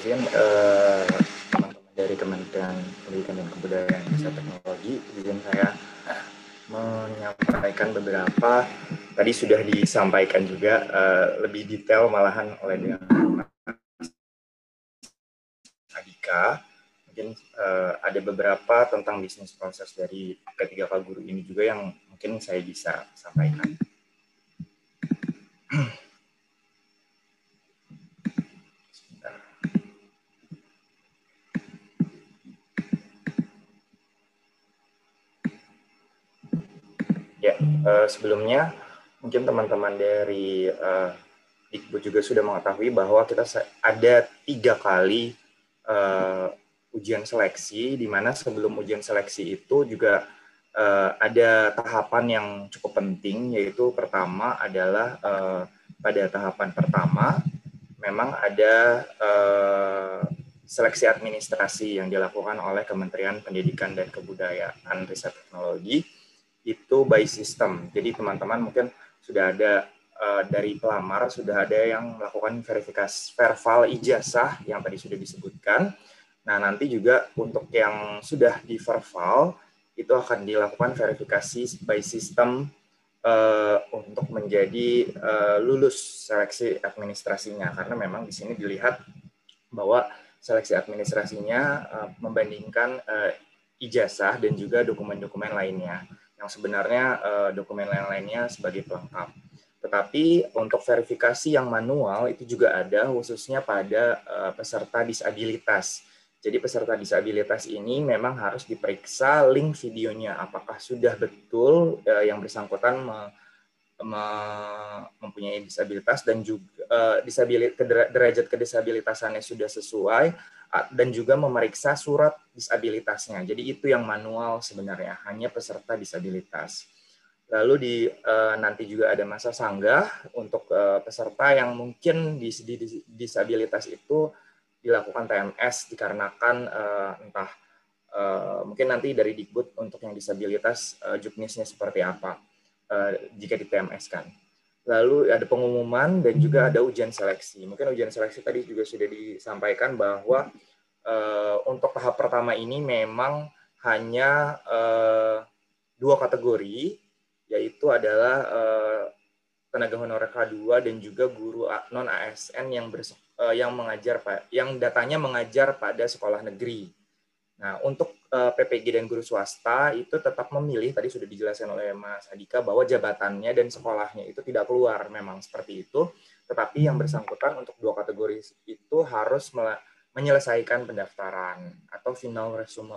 Mungkin teman-teman dari Kementerian Pendidikan dan Kebudayaan dan Teknologi, izin saya menyampaikan beberapa, tadi sudah disampaikan juga lebih detail malahan oleh Adika. Mungkin ada beberapa tentang bisnis proses dari P3K Guru ini juga yang mungkin saya bisa sampaikan. Ya, sebelumnya mungkin teman-teman dari Dikbud juga sudah mengetahui bahwa kita ada 3 kali ujian seleksi, di mana sebelum ujian seleksi itu juga ada tahapan yang cukup penting, yaitu pertama adalah pada tahapan pertama memang ada seleksi administrasi yang dilakukan oleh Kementerian Pendidikan dan Kebudayaan Riset Teknologi, itu by system. Jadi teman-teman mungkin sudah ada dari pelamar, sudah ada yang melakukan verifikasi verbal ijazah yang tadi sudah disebutkan. Nah, nanti juga untuk yang sudah di verbal, itu akan dilakukan verifikasi by system untuk menjadi lulus seleksi administrasinya. Karena memang di sini dilihat bahwa seleksi administrasinya membandingkan ijazah dan juga dokumen-dokumen lainnya, yang sebenarnya dokumen lainnya sebagai pelengkap. Tetapi untuk verifikasi yang manual itu juga ada, khususnya pada peserta disabilitas. Jadi peserta disabilitas ini memang harus diperiksa link videonya, apakah sudah betul yang bersangkutan mempunyai disabilitas dan juga derajat kedisabilitasannya sudah sesuai, dan juga memeriksa surat disabilitasnya. Jadi itu yang manual sebenarnya, hanya peserta disabilitas. Lalu nanti juga ada masa sanggah untuk peserta yang mungkin di disabilitas itu dilakukan TMS dikarenakan entah mungkin nanti dari Dikbud untuk yang disabilitas juknisnya seperti apa jika di TMS-kan. Lalu ada pengumuman dan juga ada ujian seleksi. Mungkin ujian seleksi tadi juga sudah disampaikan bahwa untuk tahap pertama ini memang hanya 2 kategori, yaitu adalah tenaga honorer K2 dan juga guru non ASN yang mengajar yang datanya mengajar pada sekolah negeri. Nah, untuk PPG dan guru swasta itu tetap memilih, tadi sudah dijelaskan oleh Mas Adika, bahwa jabatannya dan sekolahnya itu tidak keluar, memang seperti itu. Tetapi yang bersangkutan untuk 2 kategori itu harus menyelesaikan pendaftaran atau final resume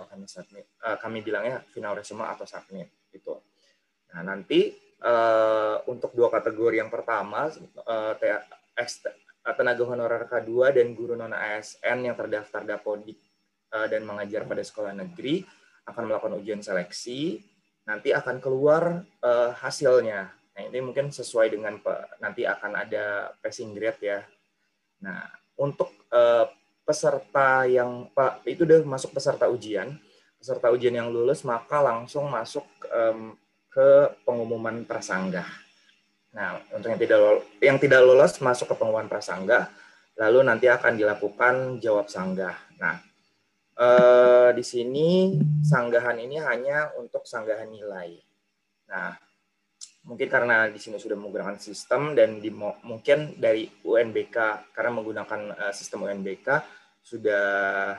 kami bilangnya final resume atau submit gitu. Nah, nanti untuk 2 kategori yang pertama tenaga honorer K2 dan guru non ASN yang terdaftar Dapodik dan mengajar pada sekolah negeri akan melakukan ujian seleksi, nanti akan keluar hasilnya. Nah, ini mungkin sesuai dengan nanti akan ada passing grade ya. Nah, untuk peserta yang itu udah masuk peserta ujian yang lulus maka langsung masuk ke pengumuman prasanggah. Nah, untuk yang tidak lolos masuk ke pengumuman prasanggah, lalu nanti akan dilakukan jawab sanggah. Nah, di sini sanggahan ini hanya untuk sanggahan nilai. Nah, mungkin karena di sini sudah menggunakan sistem dan mungkin dari UNBK karena menggunakan sistem UNBK sudah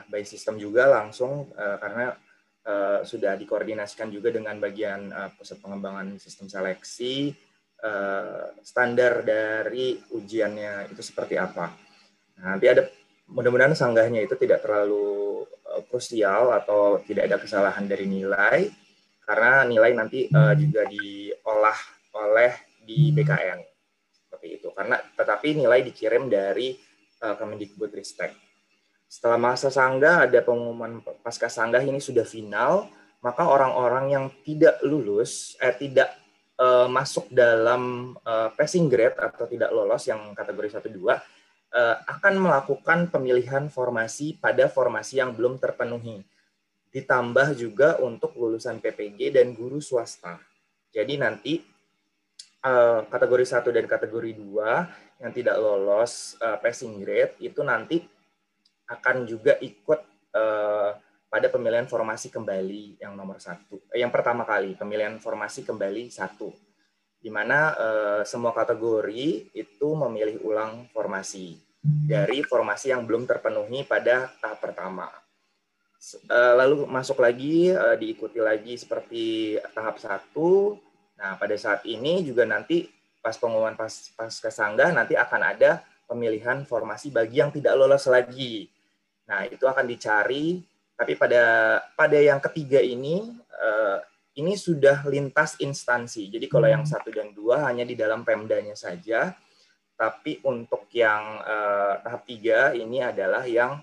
by system juga langsung karena sudah dikoordinasikan juga dengan bagian pusat pengembangan sistem seleksi, standar dari ujiannya itu seperti apa. Nah, nanti ada mudah-mudahan sanggahnya itu tidak terlalu krusial atau tidak ada kesalahan dari nilai, karena nilai nanti juga diolah oleh di BKN seperti itu. Karena tetapi nilai dikirim dari Kemendikbudristek. Setelah masa sanggah ada pengumuman pasca sanggah ini sudah final, maka orang-orang yang tidak lulus tidak masuk dalam passing grade atau tidak lolos yang kategori 1-2 akan melakukan pemilihan formasi pada formasi yang belum terpenuhi. Ditambah juga untuk lulusan PPG dan guru swasta. Jadi nanti kategori 1 dan kategori 2 yang tidak lolos passing grade itu nanti akan juga ikut pada pemilihan formasi kembali yang nomor 1. Yang pertama kali, pemilihan formasi kembali 1. Di mana semua kategori itu memilih ulang formasi dari formasi yang belum terpenuhi pada tahap pertama. Lalu masuk lagi, diikuti lagi seperti tahap 1. Nah, pada saat ini juga nanti pas pengumuman pasca sanggah nanti akan ada pemilihan formasi bagi yang tidak lolos lagi. Nah, itu akan dicari, tapi pada yang ketiga ini sudah lintas instansi. Jadi kalau yang 1 dan 2 hanya di dalam Pemdanya saja, tapi untuk yang tahap 3 ini adalah yang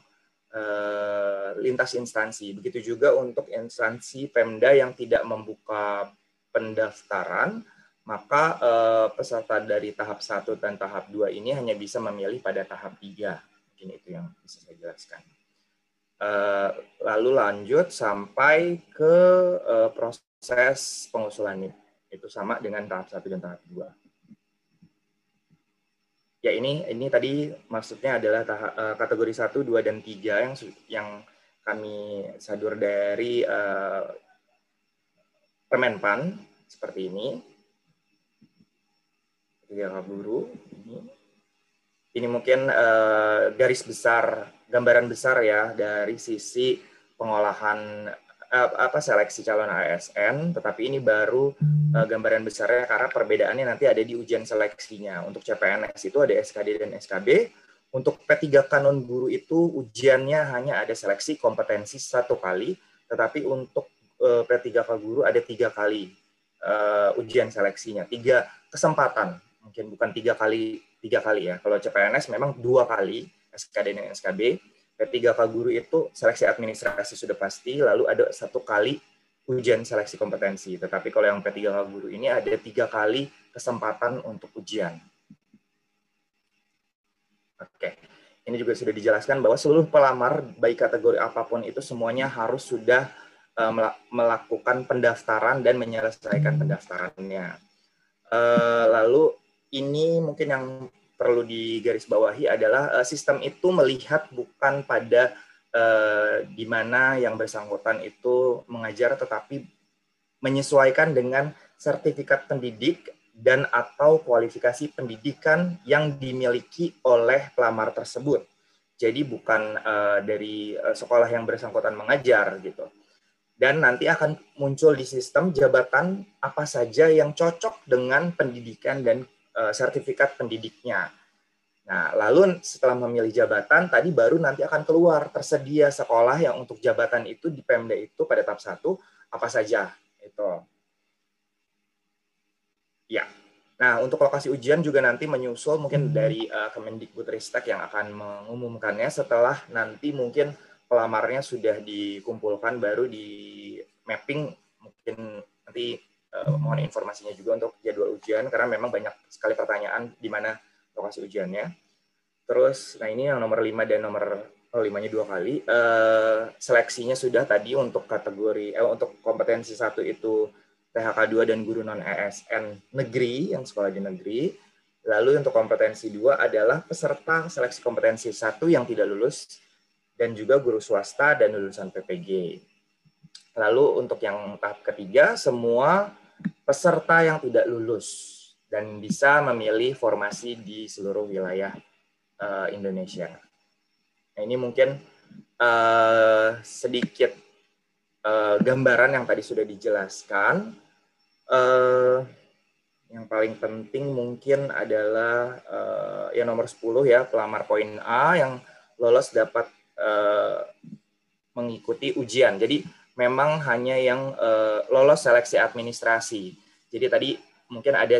lintas instansi. Begitu juga untuk instansi Pemda yang tidak membuka pendaftaran, maka peserta dari tahap 1 dan tahap 2 ini hanya bisa memilih pada tahap 3. Mungkin itu yang bisa saya jelaskan. Lalu lanjut sampai ke proses pengusulan NIP. Itu sama dengan tahap 1 dan tahap 2. Ya, ini tadi maksudnya adalah kategori 1, 2, dan 3 yang kami sadur dari Permenpan seperti ini. Ketiga guru. Ini mungkin garis besar, gambaran besar ya dari sisi pengolahan seleksi calon ASN, tetapi ini baru gambaran besarnya karena perbedaannya nanti ada di ujian seleksinya. Untuk CPNS itu ada SKD dan SKB. Untuk P3 Kanon Guru itu ujiannya hanya ada seleksi kompetensi 1 kali, tetapi untuk P3K Guru ada 3 kali ujian seleksinya, 3 kesempatan, mungkin bukan 3 kali ya. Kalau CPNS memang 2 kali SKD dan SKB. P3K Guru itu seleksi administrasi sudah pasti, lalu ada 1 kali ujian seleksi kompetensi. Tetapi kalau yang P3K Guru ini ada 3 kali kesempatan untuk ujian. Oke, ini juga sudah dijelaskan bahwa seluruh pelamar, baik kategori apapun itu semuanya harus sudah melakukan pendaftaran dan menyelesaikan pendaftarannya. Lalu ini mungkin yang perlu digarisbawahi adalah sistem itu melihat bukan pada di mana yang bersangkutan itu mengajar, tetapi menyesuaikan dengan sertifikat pendidik dan atau kualifikasi pendidikan yang dimiliki oleh pelamar tersebut. Jadi bukan dari sekolah yang bersangkutan mengajar gitu. Dan nanti akan muncul di sistem jabatan apa saja yang cocok dengan pendidikan dan sertifikat pendidiknya. Nah, lalu setelah memilih jabatan, tadi baru nanti akan keluar tersedia sekolah yang untuk jabatan itu di Pemda itu pada tahap 1 apa saja. Itu. Ya. Nah, untuk lokasi ujian juga nanti menyusul mungkin dari Kemendikbudristek yang akan mengumumkannya setelah nanti mungkin pelamarnya sudah dikumpulkan, baru di mapping. Mungkin nanti mohon informasinya juga untuk jadwal ujian, karena memang banyak sekali pertanyaan di mana lokasi ujiannya. Terus, nah ini yang nomor 5 dan nomor 5-nya 2 kali. Seleksinya sudah tadi untuk kategori, untuk kompetensi 1 itu THK 2 dan guru non-ASN negeri, yang sekolah di negeri. Lalu untuk kompetensi 2 adalah peserta seleksi kompetensi 1 yang tidak lulus, dan juga guru swasta dan lulusan PPG. Lalu untuk yang tahap ketiga, semua peserta yang tidak lulus dan bisa memilih formasi di seluruh wilayah Indonesia. Nah, ini mungkin sedikit gambaran yang tadi sudah dijelaskan. Yang paling penting mungkin adalah yang nomor 10 ya, pelamar poin A yang lolos dapat mengikuti ujian. Jadi memang hanya yang lolos seleksi administrasi. Jadi tadi mungkin ada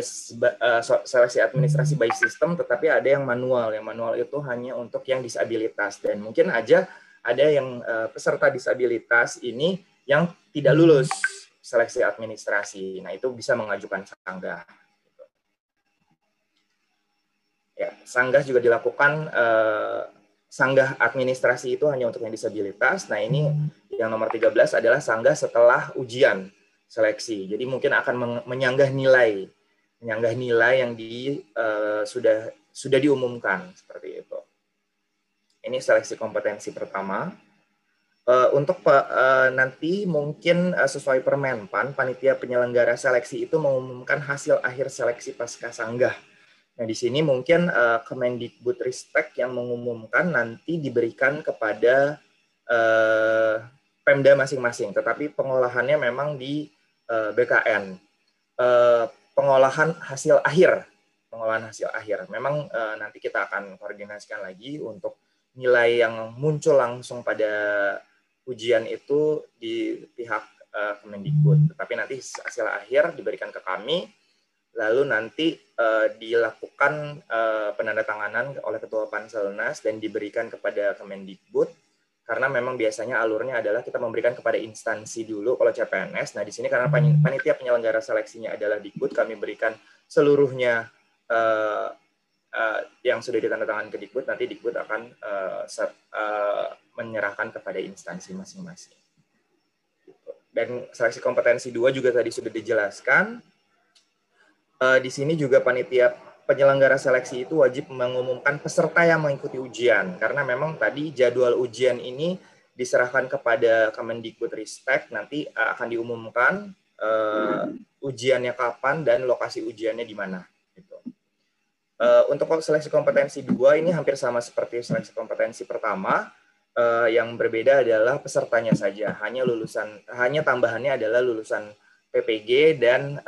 seleksi administrasi by system, tetapi ada yang manual. Yang manual itu hanya untuk yang disabilitas. Dan mungkin aja ada yang peserta disabilitas ini yang tidak lulus seleksi administrasi. Nah, itu bisa mengajukan sanggah. Ya, sanggah juga dilakukan, sanggah administrasi itu hanya untuk yang disabilitas. Nah, ini yang nomor 13 adalah sanggah setelah ujian seleksi. Jadi mungkin akan menyanggah nilai yang sudah diumumkan seperti itu. Ini seleksi kompetensi pertama. Untuk nanti mungkin sesuai Permenpan, panitia penyelenggara seleksi itu mengumumkan hasil akhir seleksi Pascasanggah. Nah, di sini mungkin Kemendikbudristek yang mengumumkan nanti diberikan kepada Pemda masing-masing, tetapi pengolahannya memang di BKN. Pengolahan hasil akhir, memang nanti kita akan koordinasikan lagi untuk nilai yang muncul langsung pada ujian itu di pihak Kemendikbud, tetapi nanti hasil akhir diberikan ke kami, lalu nanti dilakukan penandatanganan oleh Ketua Panselnas dan diberikan kepada Kemendikbud, karena memang biasanya alurnya adalah kita memberikan kepada instansi dulu kalau CPNS. Nah, di sini karena panitia penyelenggara seleksinya adalah Dikbud, kami berikan seluruhnya yang sudah ditandatangani ke Dikbud, nanti Dikbud akan menyerahkan kepada instansi masing-masing. Dan seleksi kompetensi 2 juga tadi sudah dijelaskan. Di sini juga panitia penyelenggara seleksi itu wajib mengumumkan peserta yang mengikuti ujian, karena memang tadi jadwal ujian ini diserahkan kepada Kemendikbudristek, nanti akan diumumkan ujiannya kapan dan lokasi ujiannya di mana. Gitu. Untuk seleksi kompetensi 2 ini hampir sama seperti seleksi kompetensi pertama, yang berbeda adalah pesertanya saja, hanya tambahannya adalah lulusan PPG dan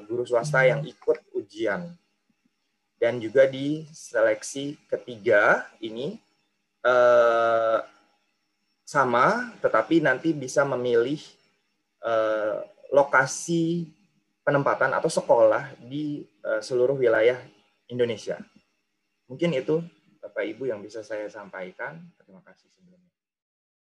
guru swasta yang ikut ujian. Dan juga di seleksi ketiga ini sama, tetapi nanti bisa memilih lokasi penempatan atau sekolah di seluruh wilayah Indonesia. Mungkin itu Bapak Ibu yang bisa saya sampaikan. Terima kasih sebelumnya.